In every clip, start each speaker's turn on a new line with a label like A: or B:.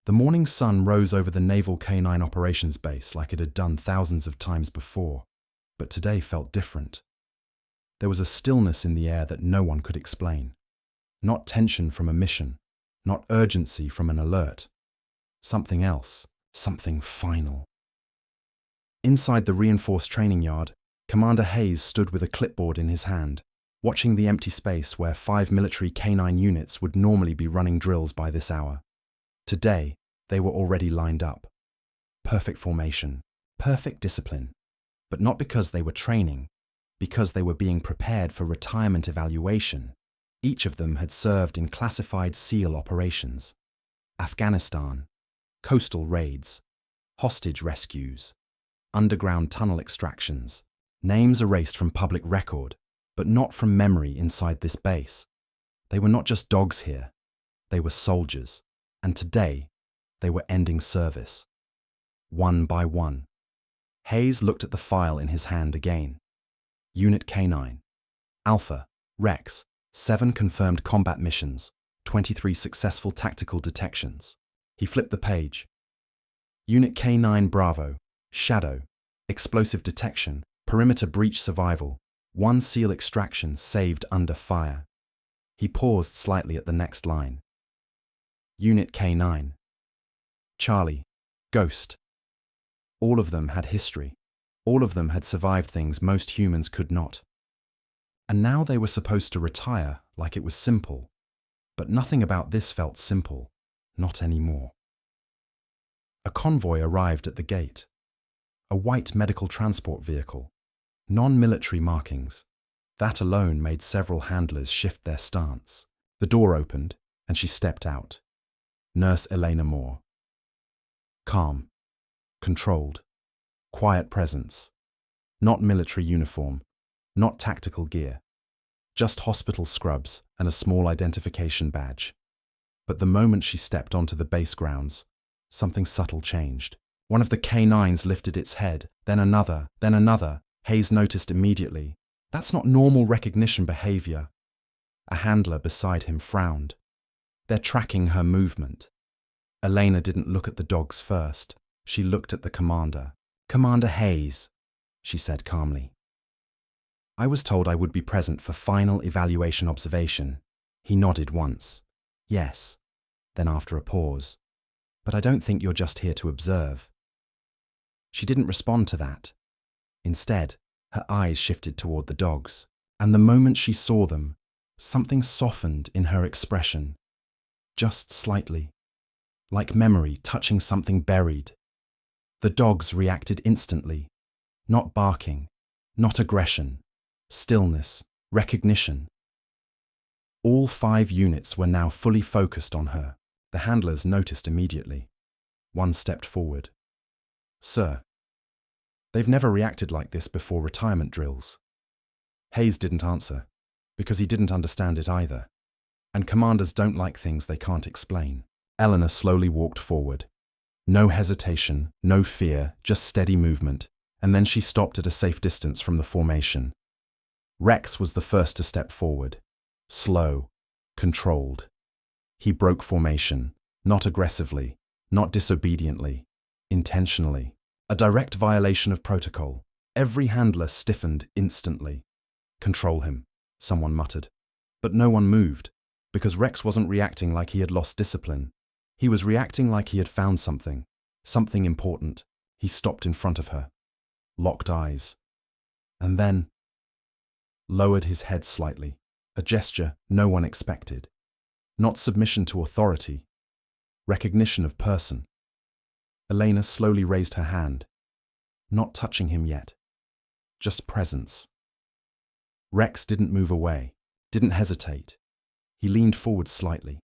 A: The morning sun rose over the naval K9 operations base like it had done thousands of times before, but today felt different. There was a stillness in the air that no one could explain. Not tension from a mission, not urgency from an alert. Something else, something final. Inside the reinforced training yard, Commander Hayes stood with a clipboard in his hand, watching the empty space where 5 military K9 units would normally be running drills by this hour. Today, they were already lined up. Perfect formation, perfect discipline. But not because they were training, because they were being prepared for retirement evaluation. Each of them had served in classified SEAL operations. Afghanistan, coastal raids, hostage rescues, underground tunnel extractions. Names erased from public record, but not from memory inside this base. They were not just dogs here. They were soldiers. And today, they were ending service. One by one. Hayes looked at the file in his hand again. Unit K9. Alpha, Rex, 7 confirmed combat missions, 23 successful tactical detections. He flipped the page. Unit K9 Bravo, Shadow, explosive detection, perimeter breach survival, 1 SEAL extraction saved under fire. He paused slightly at the next line. Unit K9. Charlie, Ghost. All of them had history. All of them had survived things most humans could not. And now they were supposed to retire like it was simple. But nothing about this felt simple. Not anymore. A convoy arrived at the gate. A white medical transport vehicle. Non-military markings. That alone made several handlers shift their stance. The door opened, and she stepped out. Nurse Elena Moore. Calm. Controlled. Quiet presence. Not military uniform. Not tactical gear. Just hospital scrubs and a small identification badge. But the moment she stepped onto the base grounds, something subtle changed. One of the K9s lifted its head, then another, then another. Hayes noticed immediately. That's not normal recognition behavior. A handler beside him frowned. They're tracking her movement. Elena didn't look at the dogs first. She looked at the commander. Commander Hayes, she said calmly. I was told I would be present for final evaluation observation. He nodded once. Yes. Then after a pause. But I don't think you're just here to observe. She didn't respond to that. Instead, her eyes shifted toward the dogs, and the moment she saw them, something softened in her expression. Just slightly. Like memory touching something buried. The dogs reacted instantly. Not barking, not aggression. Stillness, recognition. All 5 units were now fully focused on her. The handlers noticed immediately. One stepped forward. Sir. They've never reacted like this before retirement drills. Hayes didn't answer, because he didn't understand it either. And commanders don't like things they can't explain. Eleanor slowly walked forward. No hesitation, no fear, just steady movement, and then she stopped at a safe distance from the formation. Rex was the first to step forward. Slow, controlled. He broke formation, not aggressively, not disobediently, intentionally. A direct violation of protocol. Every handler stiffened instantly. Control him, someone muttered. But no one moved, because Rex wasn't reacting like he had lost discipline. He was reacting like he had found something important. He stopped in front of her, locked eyes, and then lowered his head slightly, a gesture no one expected. Not submission to authority, recognition of person. Elena slowly raised her hand, not touching him yet, just presence. Rex didn't move away, didn't hesitate. He leaned forward slightly.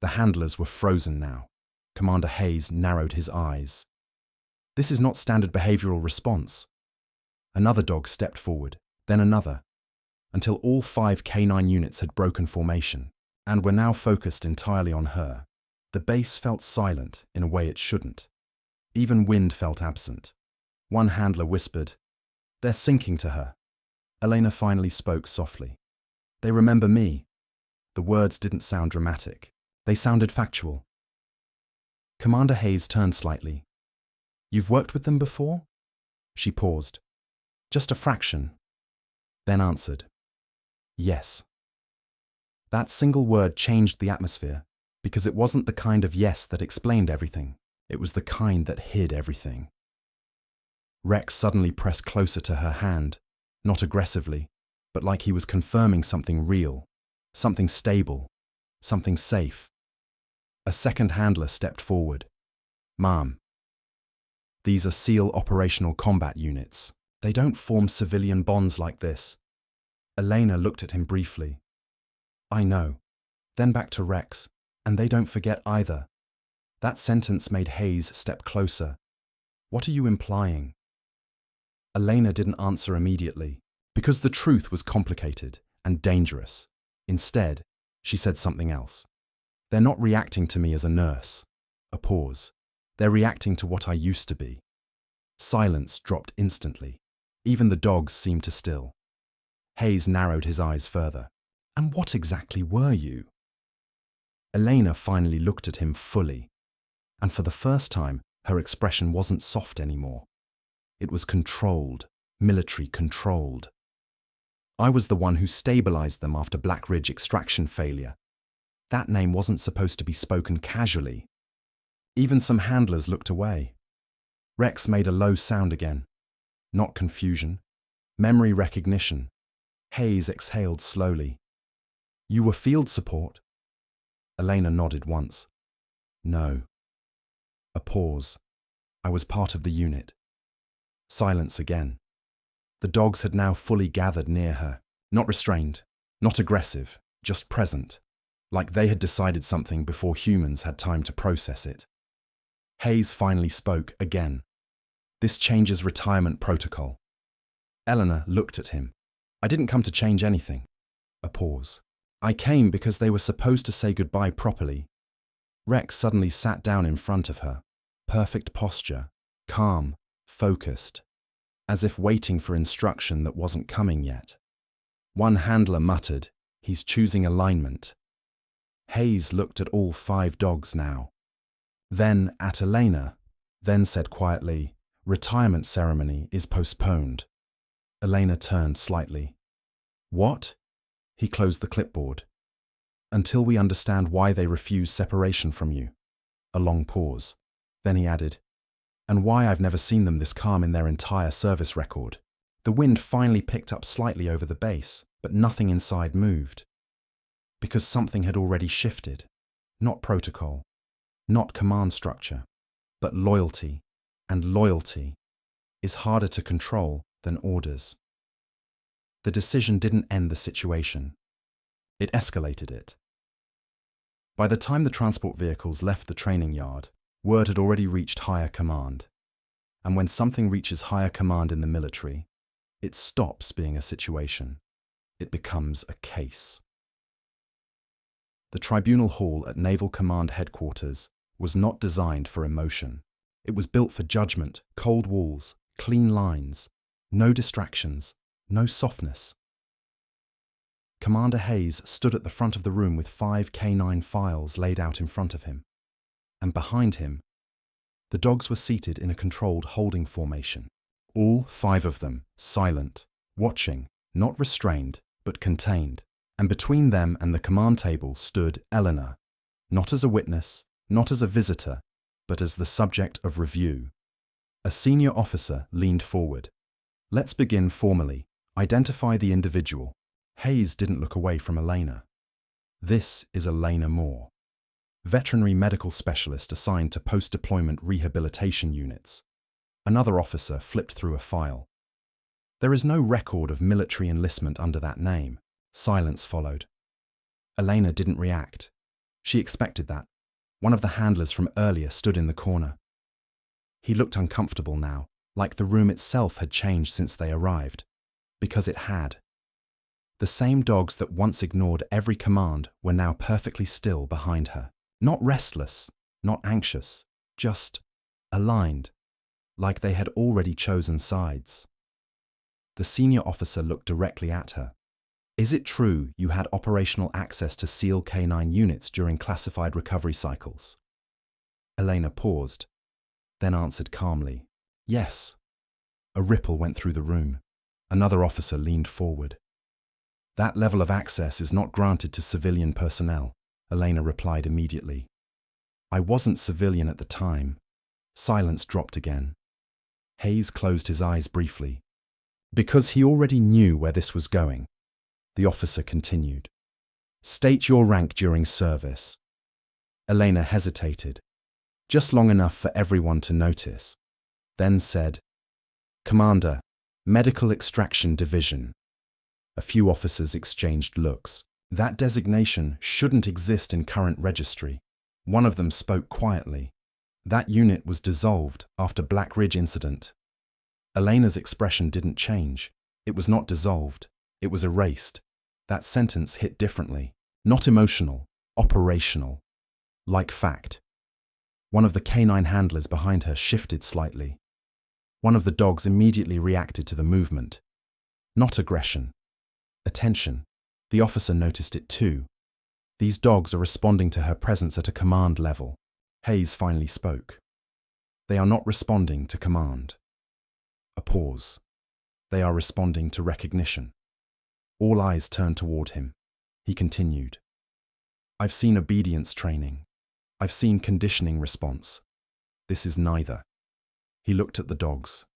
A: The handlers were frozen now. Commander Hayes narrowed his eyes. This is not standard behavioral response. Another dog stepped forward, then another, until all 5 K9 units had broken formation and were now focused entirely on her. The base felt silent in a way it shouldn't. Even wind felt absent. One handler whispered, "They're sinking to her." Elena finally spoke softly. "They remember me." The words didn't sound dramatic. They sounded factual. Commander Hayes turned slightly. You've worked with them before? She paused. Just a fraction. Then answered. Yes. That single word changed the atmosphere, because it wasn't the kind of yes that explained everything. It was the kind that hid everything. Rex suddenly pressed closer to her hand, not aggressively, but like he was confirming something real, something stable, something safe. A second handler stepped forward. Ma'am, these are SEAL operational combat units. They don't form civilian bonds like this. Elena looked at him briefly. I know. Then back to Rex, and they don't forget either. That sentence made Hayes step closer. What are you implying? Elena didn't answer immediately, because the truth was complicated and dangerous. Instead, she said something else. They're not reacting to me as a nurse. A pause. They're reacting to what I used to be. Silence dropped instantly. Even the dogs seemed to still. Hayes narrowed his eyes further. And what exactly were you? Elena finally looked at him fully, and for the first time, her expression wasn't soft anymore. It was controlled, military controlled. I was the one who stabilized them after Black Ridge extraction failure. That name wasn't supposed to be spoken casually. Even some handlers looked away. Rex made a low sound again. Not confusion. Memory recognition. Hayes exhaled slowly. You were field support? Elena nodded once. No. A pause. I was part of the unit. Silence again. The dogs had now fully gathered near her. Not restrained, not aggressive, just present. Like they had decided something before humans had time to process it. Hayes finally spoke again. This changes retirement protocol. Eleanor looked at him. I didn't come to change anything. A pause. I came because they were supposed to say goodbye properly. Rex suddenly sat down in front of her. Perfect posture. Calm. Focused. As if waiting for instruction that wasn't coming yet. One handler muttered, he's choosing alignment. Hayes looked at all 5 dogs now. Then at Elena, then said quietly, retirement ceremony is postponed. Elena turned slightly. What? He closed the clipboard. Until we understand why they refuse separation from you. A long pause. Then he added, and why I've never seen them this calm in their entire service record. The wind finally picked up slightly over the base, but nothing inside moved. Because something had already shifted. Not protocol, not command structure, but loyalty. And loyalty is harder to control than orders. The decision didn't end the situation. It escalated it. By the time the transport vehicles left the training yard, word had already reached higher command. And when something reaches higher command in the military, it stops being a situation. It becomes a case. The tribunal hall at Naval Command Headquarters was not designed for emotion. It was built for judgment, cold walls, clean lines, no distractions, no softness. Commander Hayes stood at the front of the room with 5 K9 files laid out in front of him. And behind him, the dogs were seated in a controlled holding formation. All 5 of them, silent, watching, not restrained, but contained. And between them and the command table stood Eleanor, not as a witness, not as a visitor, but as the subject of review. A senior officer leaned forward. Let's begin formally. Identify the individual. Hayes didn't look away from Elena. This is Elena Moore, veterinary medical specialist assigned to post-deployment rehabilitation units. Another officer flipped through a file. There is no record of military enlistment under that name. Silence followed. Elena didn't react. She expected that. One of the handlers from earlier stood in the corner. He looked uncomfortable now, like the room itself had changed since they arrived. Because it had. The same dogs that once ignored every command were now perfectly still behind her. Not restless, not anxious, just aligned, like they had already chosen sides. The senior officer looked directly at her. Is it true you had operational access to SEAL K9 units during classified recovery cycles? Elena paused, then answered calmly, "Yes." A ripple went through the room. Another officer leaned forward. "That level of access is not granted to civilian personnel," Elena replied immediately. "I wasn't civilian at the time." Silence dropped again. Hayes closed his eyes briefly. Because he already knew where this was going, the officer continued. "State your rank during service." Elena hesitated, just long enough for everyone to notice, then said, "Commander, Medical Extraction Division." A few officers exchanged looks. That designation shouldn't exist in current registry. One of them spoke quietly. That unit was dissolved after Black Ridge incident. Elena's expression didn't change. It was not dissolved. It was erased. That sentence hit differently. Not emotional, operational. Like fact. One of the K9 handlers behind her shifted slightly. One of the dogs immediately reacted to the movement. Not aggression. Attention. The officer noticed it too. These dogs are responding to her presence at a command level. Hayes finally spoke. "They are not responding to command." A pause. "They are responding to recognition." All eyes turned toward him. He continued. "I've seen obedience training. I've seen conditioning response. This is neither." He looked at the dogs.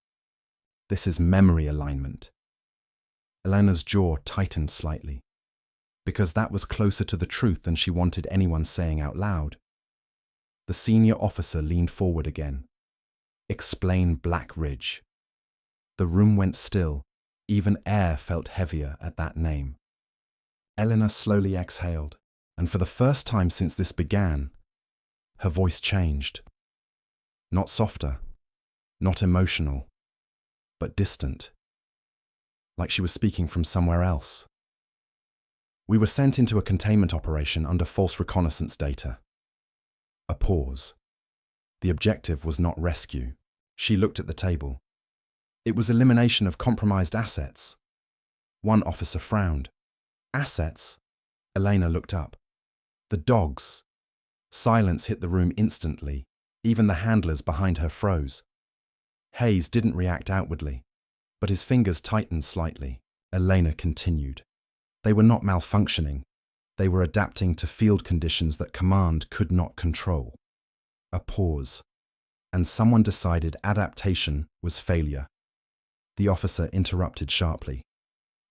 A: "This is memory alignment." Elena's jaw tightened slightly, because that was closer to the truth than she wanted anyone saying out loud. The senior officer leaned forward again. "Explain Black Ridge." The room went still. Even air felt heavier at that name. Elena slowly exhaled, and for the first time since this began, her voice changed. Not softer, not emotional, but distant, like she was speaking from somewhere else. "We were sent into a containment operation under false reconnaissance data." A pause. The objective was not rescue. She looked at the table. It was elimination of compromised assets. One officer frowned. "Assets?" Elena looked up. "The dogs." Silence hit the room instantly. Even the handlers behind her froze. Hayes didn't react outwardly, but his fingers tightened slightly. Elena continued. "They were not malfunctioning. They were adapting to field conditions that command could not control." A pause, and someone decided adaptation was failure. The officer interrupted sharply.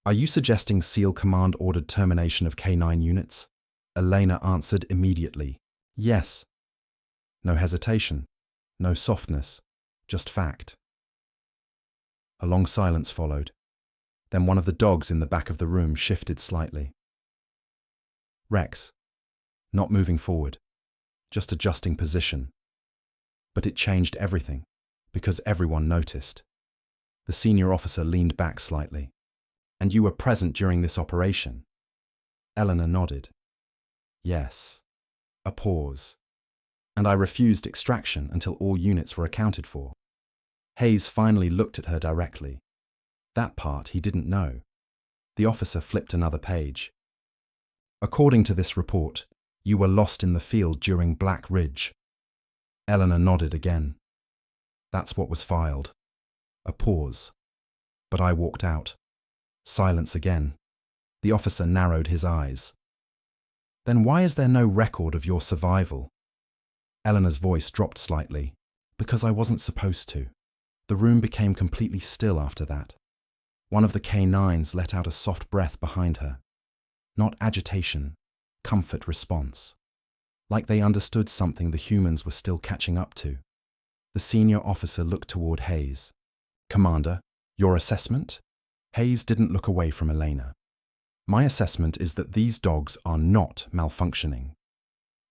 A: "Are you suggesting SEAL Command ordered termination of K9 units?" Elena answered immediately. "Yes." No hesitation, no softness, just fact. A long silence followed. Then one of the dogs in the back of the room shifted slightly. Rex, not moving forward, just adjusting position. But it changed everything, because everyone noticed. The senior officer leaned back slightly. "And you were present during this operation?" Eleanor nodded. "Yes." A pause. "And I refused extraction until all units were accounted for." Hayes finally looked at her directly. That part he didn't know. The officer flipped another page. "According to this report, you were lost in the field during Black Ridge." Eleanor nodded again. "That's what was filed." A pause. "But I walked out." Silence again. The officer narrowed his eyes. "Then why is there no record of your survival?" Eleanor's voice dropped slightly. "Because I wasn't supposed to." The room became completely still after that. One of the K9s let out a soft breath behind her. Not agitation, comfort response. Like they understood something the humans were still catching up to. The senior officer looked toward Hayes. "Commander, your assessment?" Hayes didn't look away from Elena. "My assessment is that these dogs are not malfunctioning."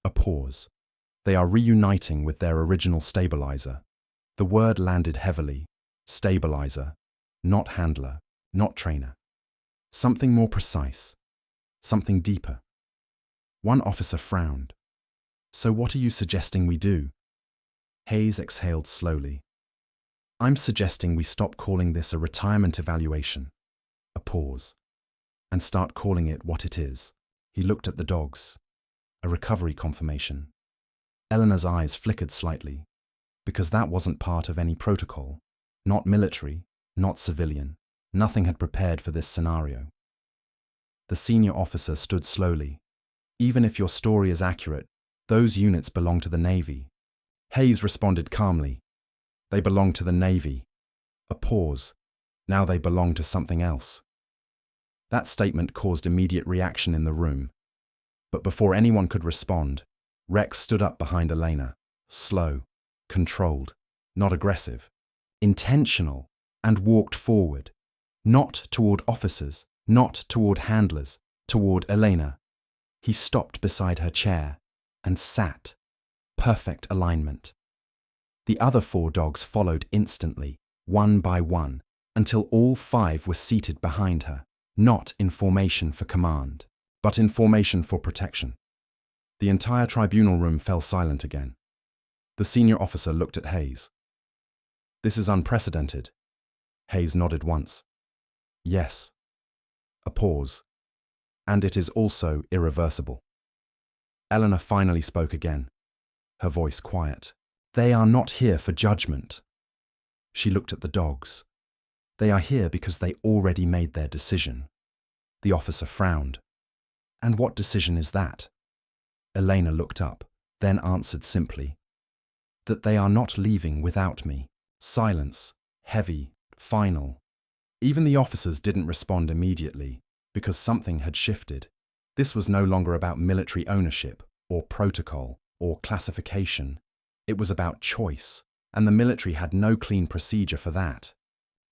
A: A pause. "They are reuniting with their original stabilizer." The word landed heavily. Stabilizer. Not handler. Not trainer. Something more precise. Something deeper. One officer frowned. "So what are you suggesting we do?" Hayes exhaled slowly. "I'm suggesting we stop calling this a retirement evaluation." A pause. "And start calling it what it is." He looked at the dogs. "A recovery confirmation." Eleanor's eyes flickered slightly, because that wasn't part of any protocol. Not military, not civilian. Nothing had prepared for this scenario. The senior officer stood slowly. Even if your story is accurate, those units belong to the Navy. Hayes responded calmly. They belong to the Navy. A pause. Now they belong to something else. That statement caused immediate reaction in the room. But before anyone could respond, Rex stood up behind Elena. Slow, controlled, not aggressive, intentional, and walked forward. Not toward officers, not toward handlers, toward Elena. He stopped beside her chair and sat. Perfect alignment. The other 4 dogs followed instantly, one by one, until all 5 were seated behind her, not in formation for command, but in formation for protection. The entire tribunal room fell silent again. The senior officer looked at Hayes. This is unprecedented. Hayes nodded once. Yes. A pause. And it is also irreversible. Eleanor finally spoke again, her voice quiet. They are not here for judgment. She looked at the dogs. They are here because they already made their decision. The officer frowned. And what decision is that? Elena looked up, then answered simply. That they are not leaving without me. Silence, heavy, final. Even the officers didn't respond immediately, because something had shifted. This was no longer about military ownership, or protocol, or classification. It was about choice, and the military had no clean procedure for that.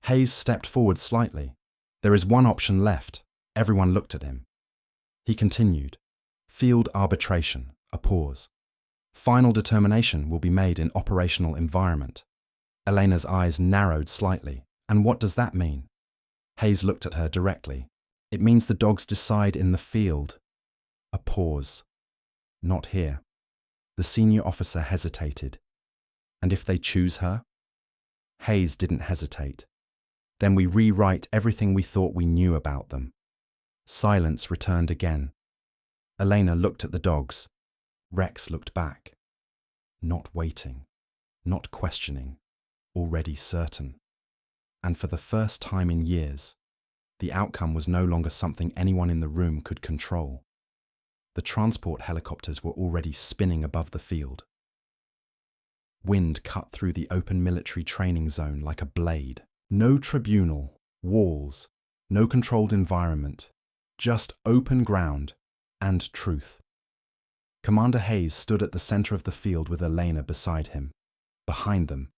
A: Hayes stepped forward slightly. There is one option left. Everyone looked at him. He continued. Field arbitration, a pause. Final determination will be made in operational environment. Elena's eyes narrowed slightly. And what does that mean? Hayes looked at her directly. It means the dogs decide in the field. A pause. Not here. The senior officer hesitated. And if they choose her? Hayes didn't hesitate. Then we rewrite everything we thought we knew about them. Silence returned again. Elena looked at the dogs. Rex looked back. Not waiting. Not questioning. Already certain. And for the first time in years, the outcome was no longer something anyone in the room could control. The transport helicopters were already spinning above the field. Wind cut through the open military training zone like a blade. No tribunal, walls, no controlled environment, just open ground and truth. Commander Hayes stood at the center of the field with Elena beside him. Behind them,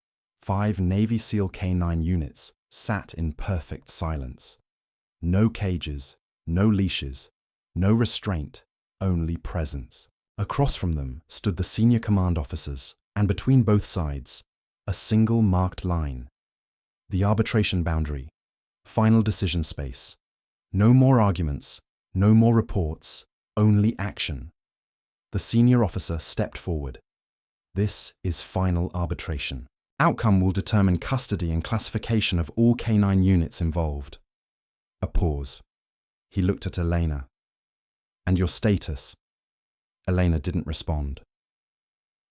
A: 5 Navy SEAL K9 units sat in perfect silence. No cages, no leashes, no restraint, only presence. Across from them stood the senior command officers, and between both sides, a single marked line. The arbitration boundary, final decision space. No more arguments, no more reports, only action. The senior officer stepped forward. This is final arbitration. Outcome will determine custody and classification of all K9 units involved. A pause. He looked at Elena. And your status? Elena didn't respond.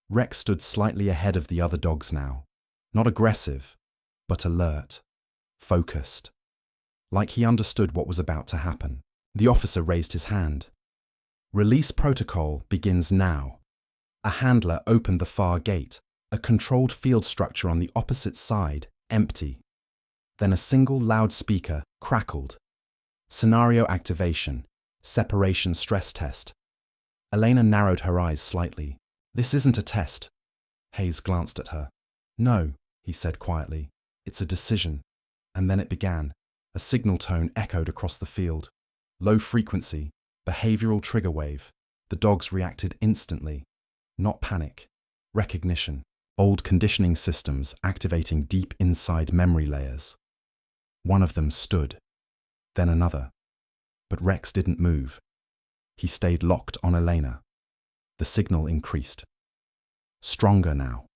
A: Rex stood slightly ahead of the other dogs now. Not aggressive, but alert, focused. Like he understood what was about to happen. The officer raised his hand. Release protocol begins now. A handler opened the far gate, a controlled field structure on the opposite side, empty. Then a single loudspeaker crackled. Scenario activation, separation stress test. Elena narrowed her eyes slightly. This isn't a test. Hayes glanced at her. No, he said quietly. It's a decision. And then it began. A signal tone echoed across the field. Low frequency, behavioral trigger wave. The dogs reacted instantly. Not panic. Recognition. Old conditioning systems activating deep inside memory layers. One of them stood. Then another. But Rex didn't move. He stayed locked on Elena. The signal increased. Stronger now.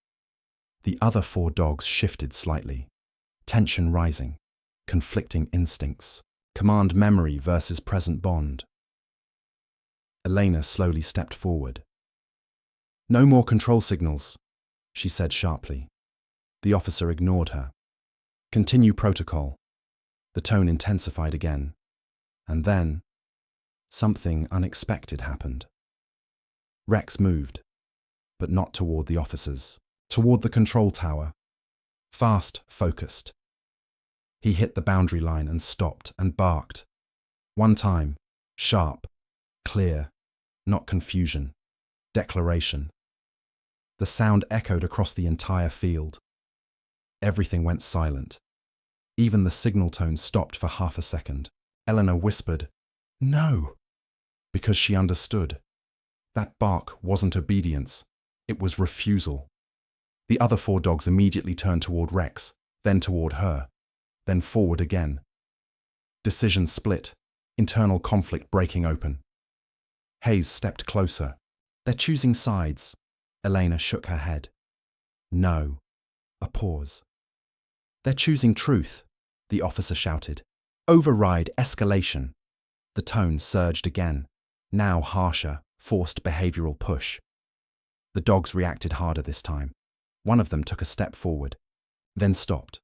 A: The other 4 dogs shifted slightly. Tension rising. Conflicting instincts. Command memory versus present bond. Elena slowly stepped forward. No more control signals, she said sharply. The officer ignored her. Continue protocol. The tone intensified again. And then, something unexpected happened. Rex moved, but not toward the officers, toward the control tower. Fast, focused. He hit the boundary line and stopped and barked. One time, sharp, clear, not confusion, declaration. The sound echoed across the entire field. Everything went silent. Even the signal tone stopped for half a second. Eleanor whispered, "No," because she understood. That bark wasn't obedience, it was refusal. The other 4 dogs immediately turned toward Rex, then toward her, then forward again. Decision split, internal conflict breaking open. Hayes stepped closer. They're choosing sides. Elena shook her head. No. A pause. They're choosing truth, the officer shouted. Override escalation. The tone surged again, now harsher, forced behavioral push. The dogs reacted harder this time. One of them took a step forward, then stopped,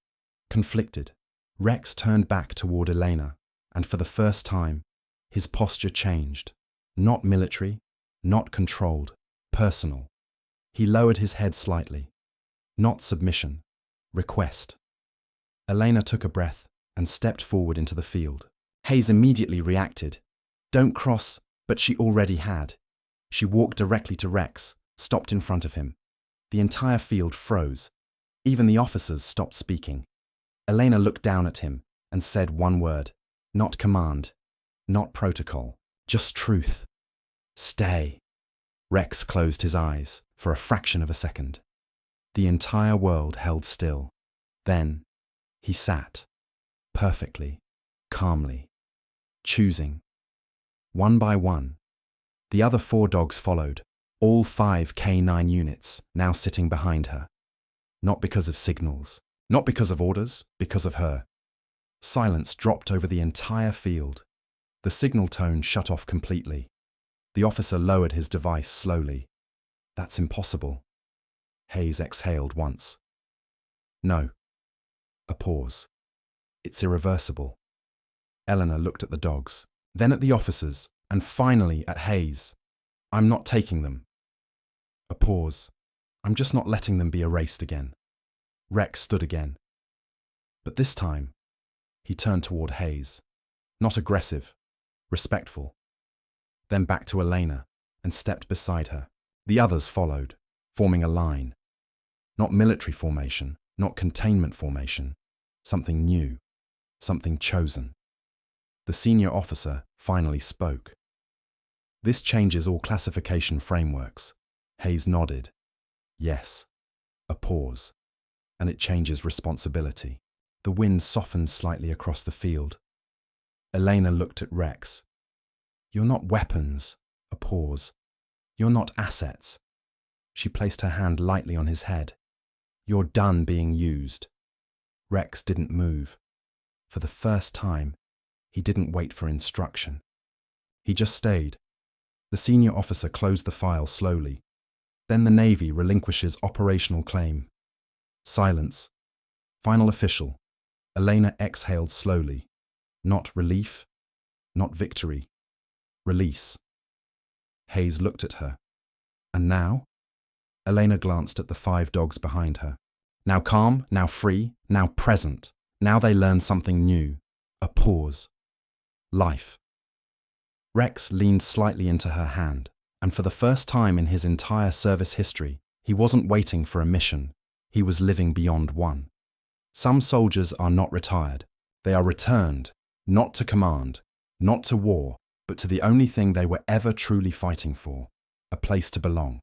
A: conflicted. Rex turned back toward Elena, and for the first time, his posture changed. Not military, not controlled, personal. He lowered his head slightly. Not submission, request. Elena took a breath and stepped forward into the field. Hayes immediately reacted. Don't cross, but she already had. She walked directly to Rex, stopped in front of him. The entire field froze. Even the officers stopped speaking. Elena looked down at him and said one word. Not command, not protocol, just truth. Stay. Rex closed his eyes for a fraction of a second. The entire world held still. Then, he sat, perfectly, calmly, choosing. One by one, the other 4 dogs followed, all 5 K9 units now sitting behind her. Not because of signals, not because of orders, because of her. Silence dropped over the entire field. The signal tone shut off completely. The officer lowered his device slowly. That's impossible. Hayes exhaled once. No. A pause. It's irreversible. Eleanor looked at the dogs, then at the officers, and finally at Hayes. I'm not taking them. A pause. I'm just not letting them be erased again. Rex stood again. But this time, he turned toward Hayes. Not aggressive, respectful. Then back to Elena and stepped beside her. The others followed, forming a line. Not military formation, not containment formation. Something new, something chosen. The senior officer finally spoke. This changes all classification frameworks. Hayes nodded. Yes. A pause. And it changes responsibility. The wind softened slightly across the field. Elena looked at Rex. You're not weapons. A pause. You're not assets. She placed her hand lightly on his head. You're done being used. Rex didn't move. For the first time, he didn't wait for instruction. He just stayed. The senior officer closed the file slowly. Then the Navy relinquishes operational claim. Silence. Final official. Elena exhaled slowly. Not relief, not victory. Release. Hayes looked at her. And now? Elena glanced at the 5 dogs behind her. Now calm, now free, now present. Now they learn something new. A pause. Life. Rex leaned slightly into her hand, and for the first time in his entire service history, he wasn't waiting for a mission. He was living beyond one. Some soldiers are not retired. They are returned, not to command, not to war, but to the only thing they were ever truly fighting for, a place to belong.